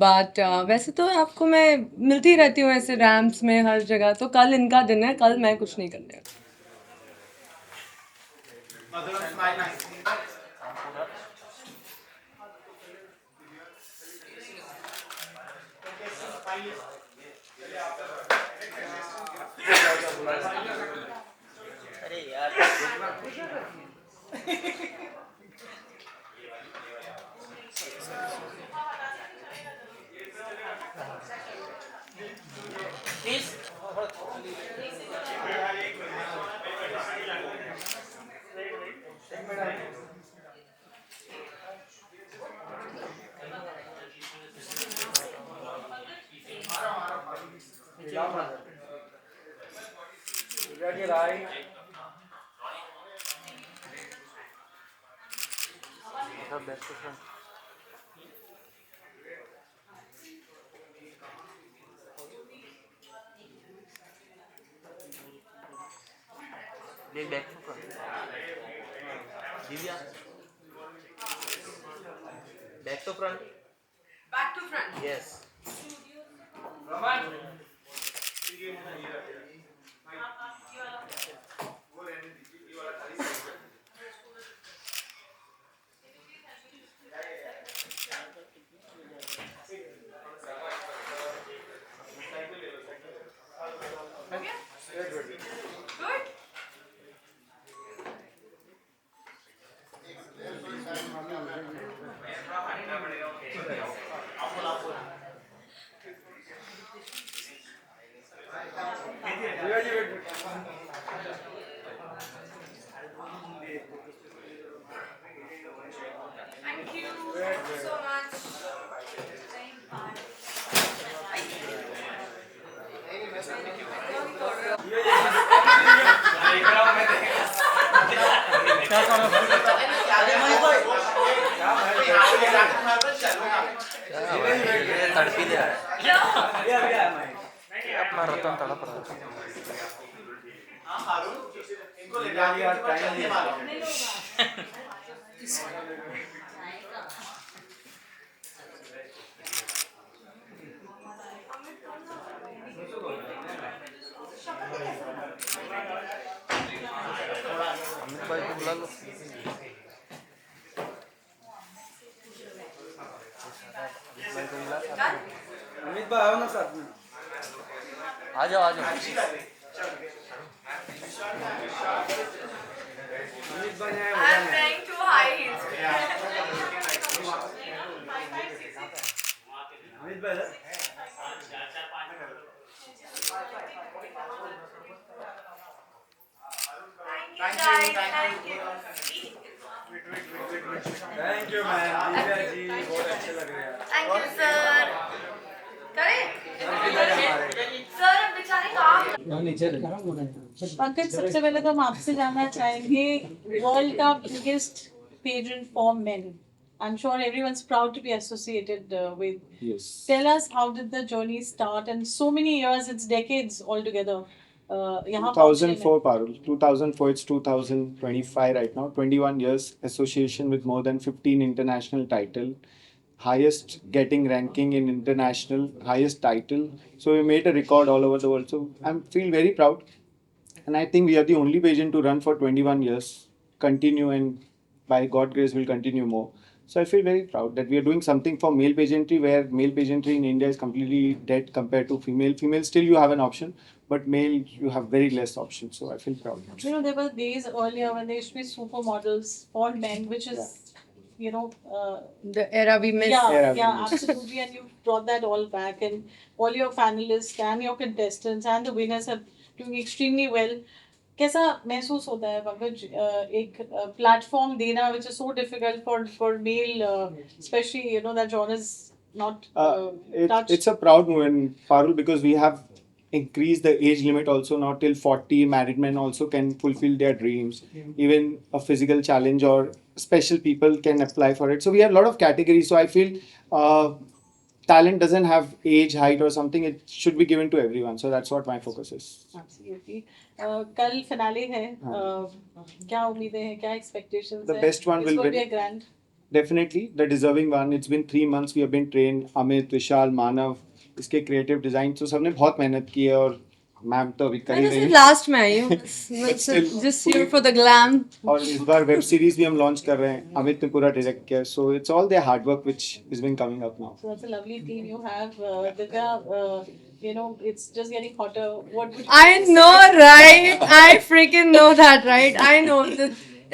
But वैसे तो आपको मैं मिलती रहती हूँ ऐसे रैम्प्स में हर जगह, तो कल इनका दिन है, कल मैं कुछ नहीं करने वाली। अरे यार please back to Divya back to front yes तड़पी दे अपना रतन तड़प रहा है अमित भाई को बुला लो अमित भाई आओ ना साथ में। आ जाओ अमित भाई आए हो I'm trying to hide. Amit भाई Thank you. Thank you ma'am Divya ji बहुत अच्छे लग रहे हैं Thank you, sir. करें? सर अब बेचारे काम पंकज, सबसे पहले तो हम आपसे जानना चाहेंगे वर्ल्ड का biggest pageant for men. I'm sure everyone's proud to be associated with. Yes. Tell us, how did the journey start? And so many years, it's decades altogether. यहाँ पहुंचने में. 2004, Parul. 2004, it's 2025 right now. 21 years association with more than 15 international title. Highest getting ranking in international, highest title. So we made a record all over the world. So I feel very proud. And I think we are the only pageant to run for 21 years. Continue and by God grace will continue more. So I feel very proud that we are doing something for male pageantry where male pageantry in India is completely dead compared to female. Female still you have an option, but male you have very less options. So I feel proud. You know, there were days earlier when there used to be supermodels for men, which is, you know, The era we miss. yeah, Era we yeah, miss. absolutely. And you brought that all back, and all your finalists and your contestants and the winners are doing extremely well. कैसा महसूस होता है पंकज, एक platform देना which is so difficult for male, especially you know that genre is not touched. It's a proud moment, Parul, because we have increased the age limit also. Now till 40, married men also can fulfill their dreams. Even a physical challenge or special people can apply for it. So we have a lot of categories. So I feel talent doesn't have age, height, or something. It should be given to everyone. So that's what my focus is. Absolutely. कल finale है. क्या उम्मीदें हैं, क्या expectations The हैं? best one It's will going to be win. a grand. definitely the deserving one. It's been 3 months. We have been trained. Amit, Vishal, Manav, इसके creative design. So सबने बहुत मेहनत की है और मैम तो अभी कर मैं ही तो रही सिर्फ हैं. लास्ट में आई हूँ still, just here for the glam. और इस बार वेब सीरीज भी हम लॉन्च कर रहे हैं. अमित ने पूरा डायरेक्ट किया. So it's all their hard work which has been coming up now. So that's a lovely team you have. Divya, you know, it's just getting hotter. What would you I know, right? I freaking know that, right? I know.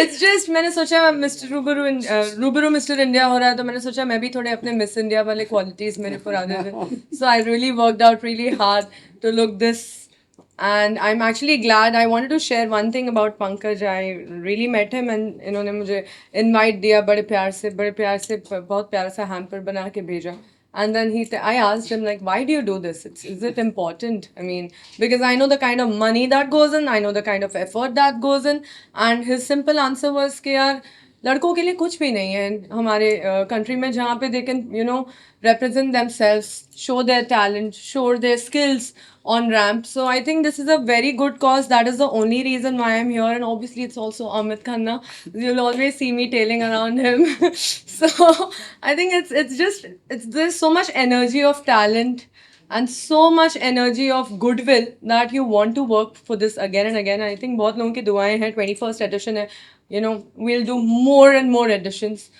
It's just मैंने सोचा mister रूबरू mister India हो रहा है तो मैंने सोचा मैं भी थोड़े अपने मिस इंडिया वाले क्वालिटीज मेरे पर आ जाए. So I really worked out really hard to look this. And I'm actually glad. I wanted to share one thing about Pankaj. I really met him and इन्होंने मुझे invite दिया बड़े प्यार से बहुत प्यारा सा hamper बना के भेजा. And then I asked him like, why do you do this? Is it important? I mean, because I know the kind of money that goes in, I know the kind of effort that goes in. And his simple answer was कि यार लड़कों के लिए कुछ भी नहीं है हमारे कंट्री में जहाँ पे they can represent themselves, show their talent, show their skills on ramp. So I think this is a very good cause. That is the only reason why I'm here. And obviously it's also Amit Khanna. You'll always see me tailing around him. So I think it's there's so much energy of talent and so much energy of goodwill that you want to work for this again and again. I think बहुत लोगों की दुआएं हैं. 21st edition है. We'll do more and more editions.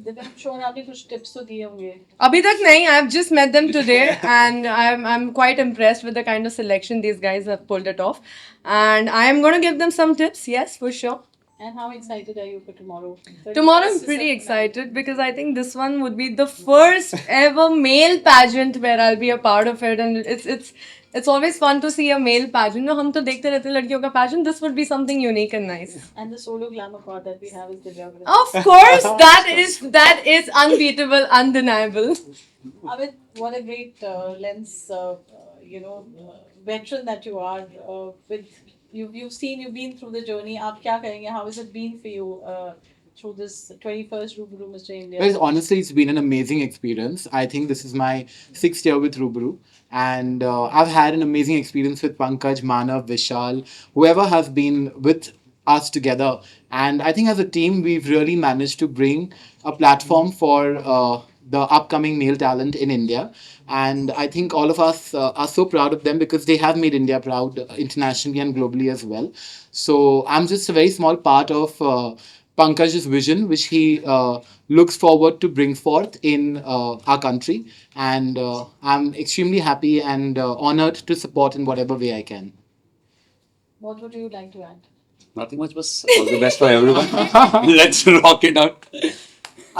Divya, I'm sure आपने कुछ tips तो दिए होंगे. अभी तक नहीं. I've just met them today and I'm quite impressed with the kind of selection these guys have pulled it off. And I am going to give them some tips, yes, for sure. And how excited are you for tomorrow? Tomorrow I'm pretty excited because I think this one would be the first ever male pageant where I'll be a part of it, and it's always fun to see a male pageant. No, हम तो देखते रहते हैं लड़कियों का pageant. This would be something unique and nice. And the solo glamour part that we have is Divya. Of course, that is unbeatable, undeniable. Amit, what a great lens, veteran that you are. With you've been through the journey. आप क्या कहेंगे? How has it been for you through this 21st Rubru Mr. India? Well, honestly, it's been an amazing experience. I think this is my 6th year with Rubru, and I've had an amazing experience with Pankaj, Manav, Vishal, whoever has been with us together. And I think as a team, we've really managed to bring a platform for the upcoming male talent in India. And I think all of us are so proud of them because they have made India proud internationally and globally as well. So I'm just a very small part of Pankaj's vision, which he looks forward to bring forth in our country. And I'm extremely happy and honored to support in whatever way I can. What would you like to add? Nothing much, but all the best for everyone. Let's rock it out.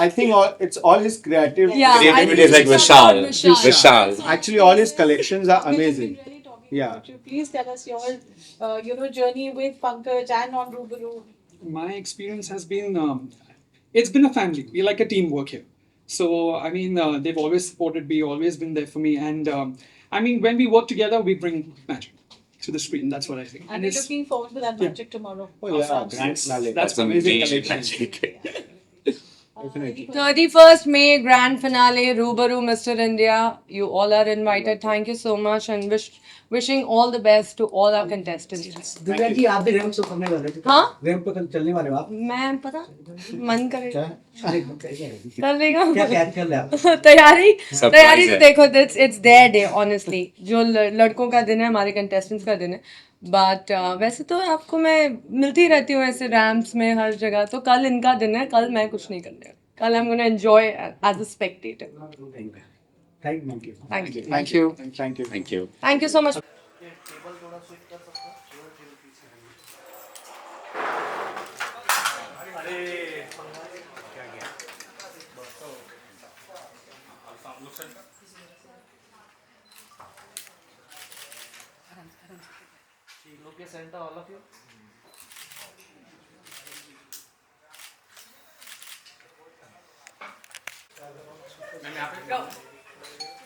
I think it's all his creative. Yeah, I Creativity think is like it's Vishal. about Vishal. Actually, all his collections are amazing. Really talking Yeah. about you. Please tell us your journey with Pankaj and on Rubru. My experience has been, it's been a family. We like a teamwork here. So, I mean, they've always supported me, always been there for me. And I mean, when we work together, we bring magic to the screen. That's what I think. And we're looking forward to that magic tomorrow. Oh yeah, Awesome. grand finale. That's Some amazing amazing collection. magic. 31st May grand finale, Rubaru Mr. India. You all are invited. Thank you so much and wishing all the best to all our contestants. Divya ji आप भी ramp show करने वाले थे हाँ? Ramp पे कल चलने वाले हो आप मैं पता मन करेगा अरे कर लेगा क्या तैयारी कर रहे हैं आप तैयारी तो है। देखो इट्स देयर डे ऑनेस्टली जो लड़कों का दिन है हमारे कंटेस्टेंट्स का दिन है बट वैसे तो आपको मैं मिलती रहती हूँ ऐसे रैम्प्स में हर जगह तो कल इनका दिन है कल मैं कुछ नहीं करने कल I am gonna enjoy as a spectator thank you thank you Thank you. Thank you. Thank you. Thank you so much Look at center, all of you.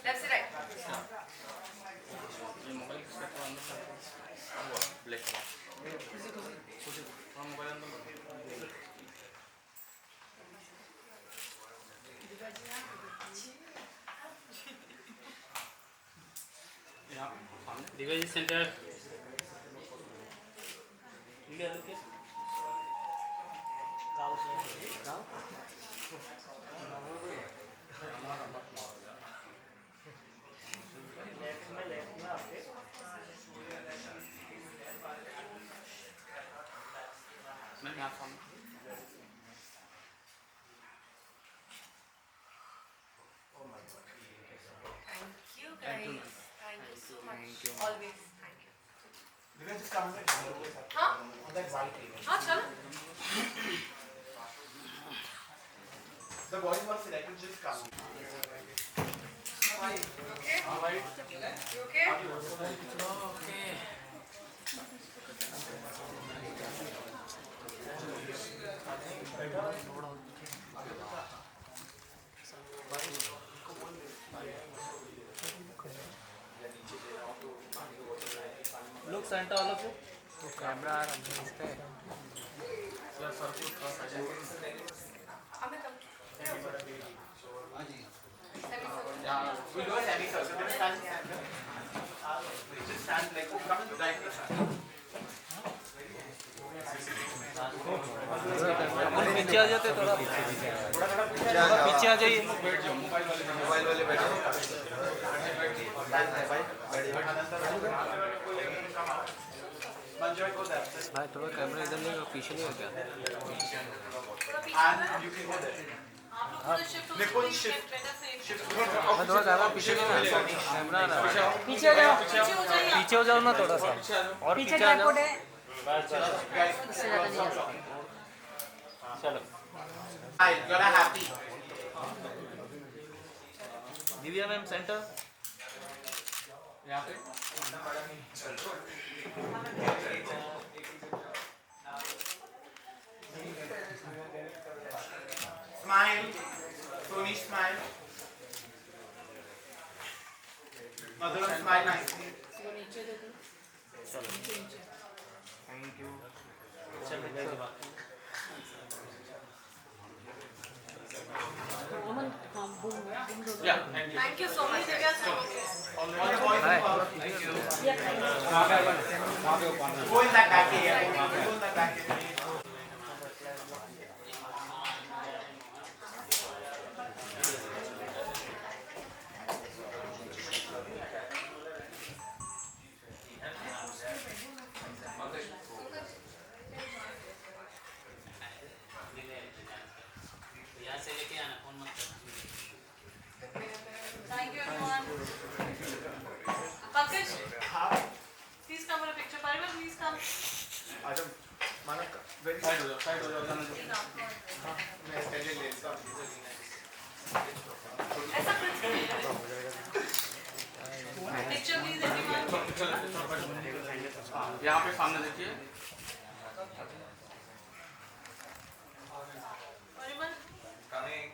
Left से right. Divya center. मैं यहाँ सामने Thank you guys. Thank you so much. Always. Thank you. हाँ हाँ चलो. The boys were selected, just come. Okay. You okay? Look center all of you. Camera इस पे. Sir circle first. Amit, Yeah, we do a semi-circle. Just stand in center. Just stand like come right. पीछे आ जाते थोड़ा पीछे आ जाइए. Mobile वाले बैठो. भाई थोड़ा कैमरा इधर लेगा पीछे नहीं हो क्या. And you can go there. Nipple shift. हाँ थोड़ा कैमरा पीछे नहीं है. कैमरा ना पीछे हो जाओ. पीछे हो जाओ ना थोड़ा सा और पीछे पीछे आ जाओ. ट्राइपॉड है. चलो You're happy. Divya ma'am centre. यहाँ पे Smile. Tony, smile. Mother, smile nicely. Thank you. चलो Yeah, thank you. thank you so much. You guys are okay. All the boys involved. thank you. Go in that back area. Go in that back area. यहाँ से लेके आना phone मत करना. Thank you everyone. Pankaj, please come for a picture. Parimal, please come. Adam, Manak, very side हो जाओ, side हो जाओ, जाने दो. मैं पहले लेता हूँ. ऐसा कुछ नहीं है. Picture please everyone. यहाँ पे सामने देखिए. Parimal. Coming.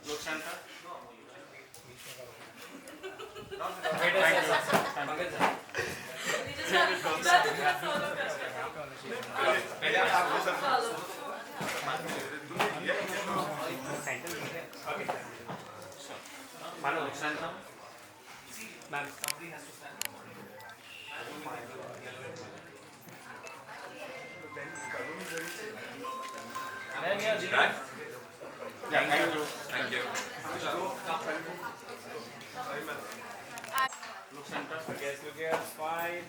Look center. We just have to follow पहले आपको सब मानो center. मैम मैम यार Yeah, thank you. Thank you. look center. Guys, look here. Fine.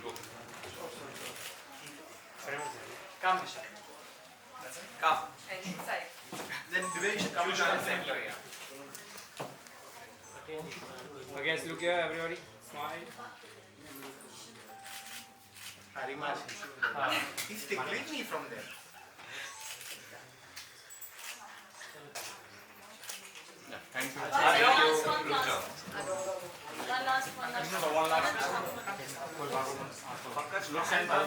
Come, Vishal. Come. And inside. Then Divya, you should come to the center. Okay, look here, everybody. Smile. Very much. He's tickling me from there. Thank you. One last one. Pankaj, look center.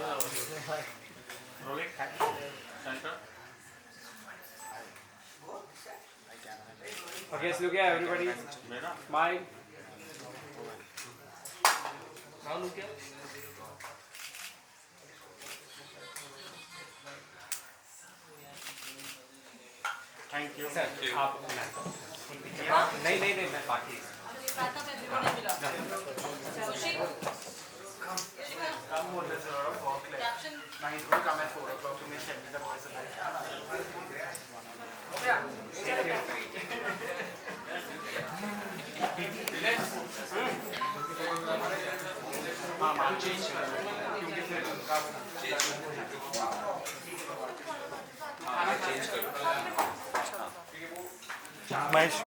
Roll it. Center. Okay, so look here, everybody. Smile. Now look here. Thank you. आप नहीं नहीं नहीं मैं बाकी Caption. fine. We'll come at 4 o'clock to make sure the boys are there. Mahesh